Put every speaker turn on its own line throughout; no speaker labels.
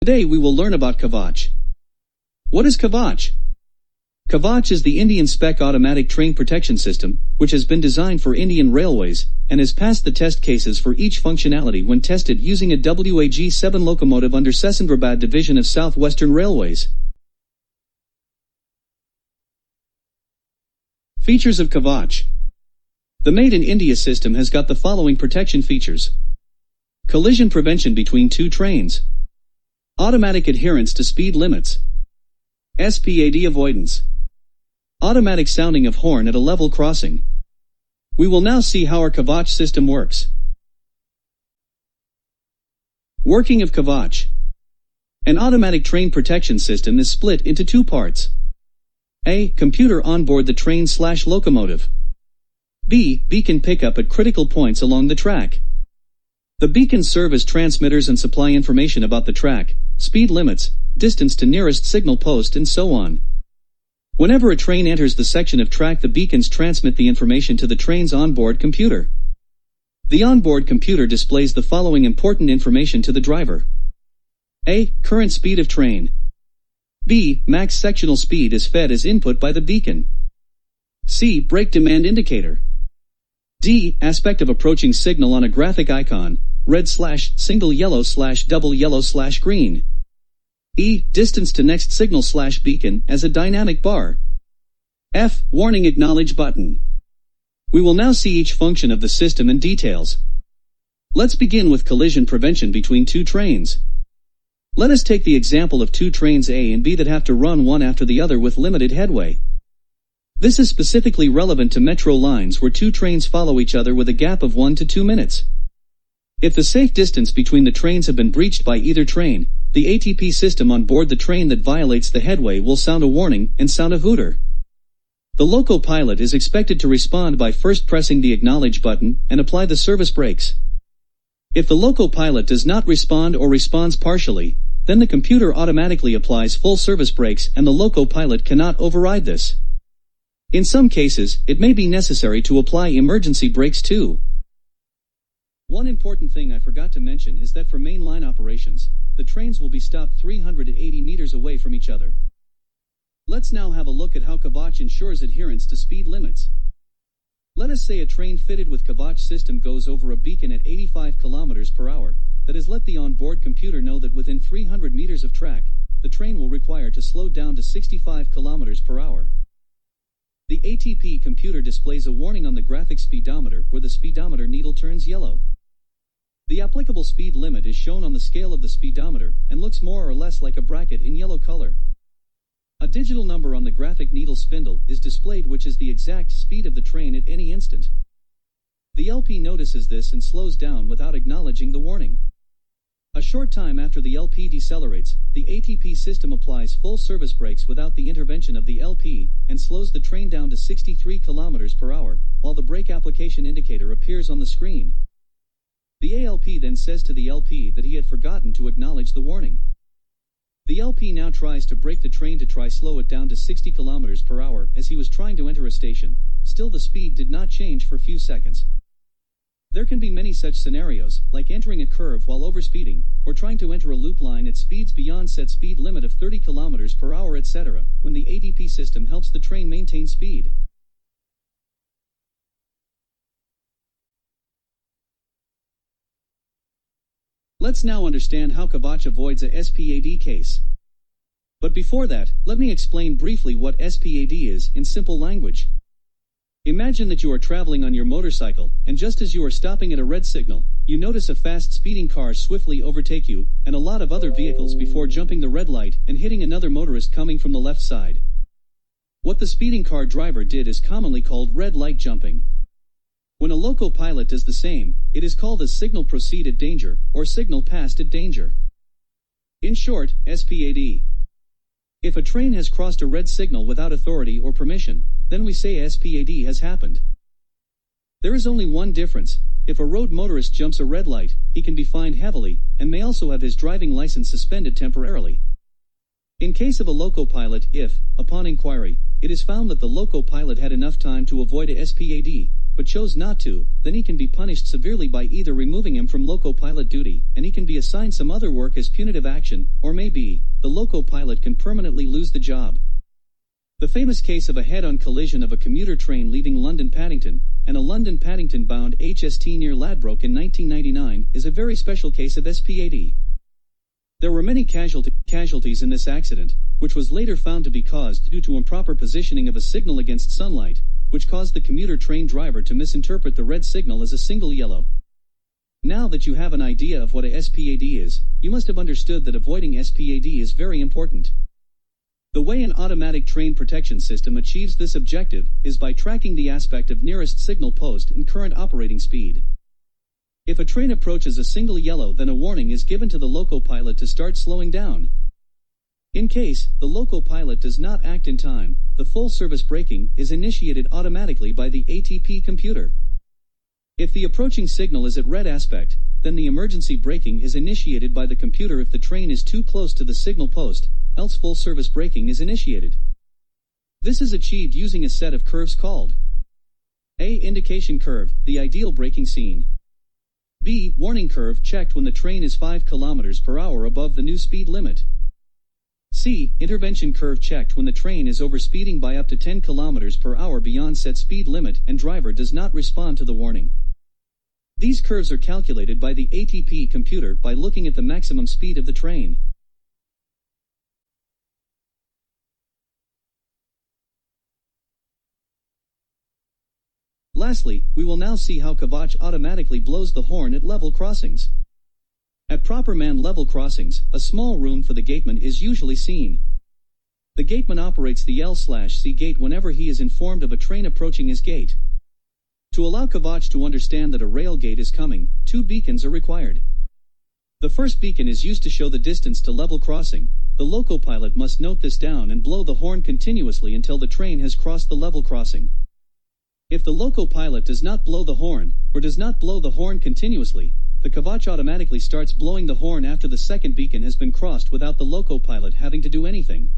Today we will learn about Kavach. What is Kavach? Kavach is the Indian spec automatic train protection system, which has been designed for Indian Railways, and has passed the test cases for each functionality when tested using a WAG-7 locomotive under Secunderabad Division of South Western Railways. Features of Kavach. The Made in India system has got the following protection features. Collision prevention between two trains. Automatic adherence to speed limits. SPAD avoidance. Automatic sounding of horn at a level crossing. We will now see how our Kavach system works. Working of Kavach. An automatic train protection system is split into two parts. A. Computer on board the train/locomotive. B. Beacon pickup at critical points along the track. The beacons serve as transmitters and supply information about the track, speed limits, distance to nearest signal post and so on. Whenever a train enters the section of track, the beacons transmit the information to the train's onboard computer. The onboard computer displays the following important information to the driver. A. Current speed of train. B. Max sectional speed is fed as input by the beacon. C. Brake demand indicator. D. Aspect of approaching signal on a graphic icon, red/single yellow/double yellow/green. E. Distance to next signal/beacon as a dynamic bar. F. Warning acknowledge button. We will now see each function of the system in details. Let's begin with collision prevention between two trains. Let us take the example of two trains A and B that have to run one after the other with limited headway. This is specifically relevant to metro lines where two trains follow each other with a gap of 1 to 2 minutes. If the safe distance between the trains have been breached by either train, the ATP system on board the train that violates the headway will sound a warning and sound a hooter. The loco pilot is expected to respond by first pressing the acknowledge button and apply the service brakes. If the loco pilot does not respond or responds partially, then the computer automatically applies full service brakes and the loco pilot cannot override this. In some cases, it may be necessary to apply emergency brakes too. One important thing I forgot to mention is that for main line operations, the trains will be stopped 380 meters away from each other. Let's now have a look at how Kavach ensures adherence to speed limits. Let us say a train fitted with Kavach system goes over a beacon at 85 km per hour, that has let the onboard computer know that within 300 meters of track, the train will require to slow down to 65 km per hour. The ATP computer displays a warning on the graphic speedometer where the speedometer needle turns yellow. The applicable speed limit is shown on the scale of the speedometer and looks more or less like a bracket in yellow color. A digital number on the graphic needle spindle is displayed, which is the exact speed of the train at any instant. The LP notices this and slows down without acknowledging the warning. A short time after the LP decelerates, the ATP system applies full service brakes without the intervention of the LP and slows the train down to 63 km per hour, while the brake application indicator appears on the screen. The ALP then says to the LP that he had forgotten to acknowledge the warning. The LP now tries to brake the train to try slow it down to 60 km per hour as he was trying to enter a station. Still, the speed did not change for few seconds. There can be many such scenarios, like entering a curve while overspeeding, or trying to enter a loop line at speeds beyond set speed limit of 30 km per hour, etc., when the ATP system helps the train maintain speed. Let's now understand how Kavach avoids a SPAD case. But before that, let me explain briefly what SPAD is in simple language. Imagine that you are traveling on your motorcycle, and just as you are stopping at a red signal, you notice a fast speeding car swiftly overtake you, and a lot of other vehicles before jumping the red light and hitting another motorist coming from the left side. What the speeding car driver did is commonly called red light jumping. When a loco pilot does the same, it is called a signal proceed at danger, or signal passed at danger. In short, SPAD. If a train has crossed a red signal without authority or permission, then we say SPAD has happened. There is only one difference. If a road motorist jumps a red light, he can be fined heavily, and may also have his driving license suspended temporarily. In case of a loco pilot, if, upon inquiry, it is found that the loco pilot had enough time to avoid a SPAD, but chose not to, then he can be punished severely by either removing him from loco pilot duty, and he can be assigned some other work as punitive action, or maybe, the loco pilot can permanently lose the job. The famous case of a head-on collision of a commuter train leaving London Paddington, and a London Paddington-bound HST near Ladbroke in 1999, is a very special case of SPAD. There were many casualties in this accident, which was later found to be caused due to improper positioning of a signal against sunlight, which caused the commuter train driver to misinterpret the red signal as a single yellow. Now that you have an idea of what a SPAD is, you must have understood that avoiding SPAD is very important. The way an automatic train protection system achieves this objective is by tracking the aspect of nearest signal post and current operating speed. If a train approaches a single yellow, then a warning is given to the loco pilot to start slowing down. In case the loco pilot does not act in time, the full service braking is initiated automatically by the ATP computer. If the approaching signal is at red aspect, then the emergency braking is initiated by the computer if the train is too close to the signal post, else full service braking is initiated. This is achieved using a set of curves called A. Indication curve, the ideal braking scene. B. Warning curve, checked when the train is 5 km/h above the new speed limit. C. Intervention curve, checked when the train is overspeeding by up to 10 km/h beyond set speed limit and driver does not respond to the warning. These curves are calculated by the ATP computer by looking at the maximum speed of the train. Lastly, we will now see how Kavach automatically blows the horn at level crossings. At proper manned level crossings, a small room for the gateman is usually seen. The gateman operates the L/C gate whenever he is informed of a train approaching his gate. To allow Kavach to understand that a rail gate is coming, 2 beacons are required. The first beacon is used to show the distance to level crossing. The loco pilot must note this down and blow the horn continuously until the train has crossed the level crossing. If the loco pilot does not blow the horn, or does not blow the horn continuously, the Kavach automatically starts blowing the horn after the second beacon has been crossed without the loco pilot having to do anything.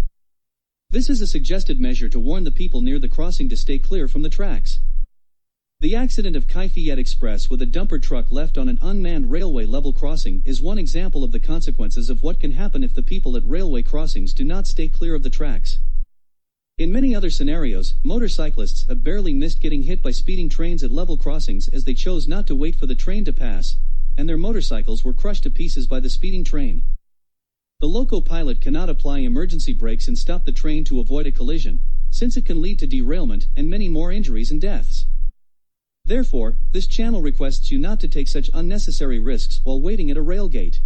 This is a suggested measure to warn the people near the crossing to stay clear from the tracks. The accident of Khirai Express with a dumper truck left on an unmanned railway level crossing is one example of the consequences of what can happen if the people at railway crossings do not stay clear of the tracks. In many other scenarios, motorcyclists have barely missed getting hit by speeding trains at level crossings as they chose not to wait for the train to pass, and their motorcycles were crushed to pieces by the speeding train. The loco pilot cannot apply emergency brakes and stop the train to avoid a collision, since it can lead to derailment and many more injuries and deaths. Therefore, this channel requests you not to take such unnecessary risks while waiting at a rail gate.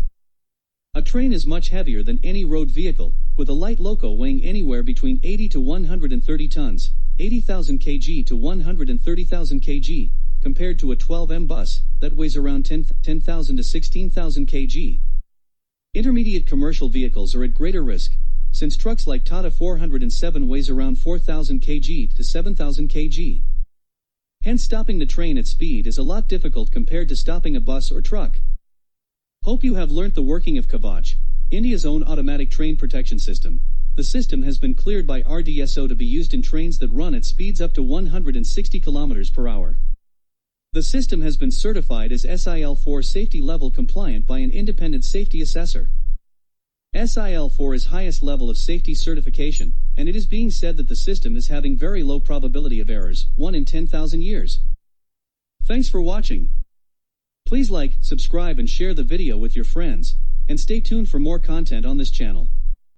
A train is much heavier than any road vehicle, with a light loco weighing anywhere between 80 to 130 tons, 80,000 kg to 130,000 kg, compared to a 12M bus, that weighs around 10,000 to 16,000 kg. Intermediate commercial vehicles are at greater risk, since trucks like Tata 407 weighs around 4,000 kg to 7,000 kg. Hence stopping the train at speed is a lot difficult compared to stopping a bus or truck. Hope you have learnt the working of Kavach, India's own automatic train protection system. The system has been cleared by RDSO to be used in trains that run at speeds up to 160 km/h. The system has been certified as SIL4 safety level compliant by an independent safety assessor. SIL4 is highest level of safety certification, and it is being said that the system is having very low probability of errors, 1 in 10,000 years. Thanks for watching. Please like, subscribe and share the video with your friends, and stay tuned for more content on this channel.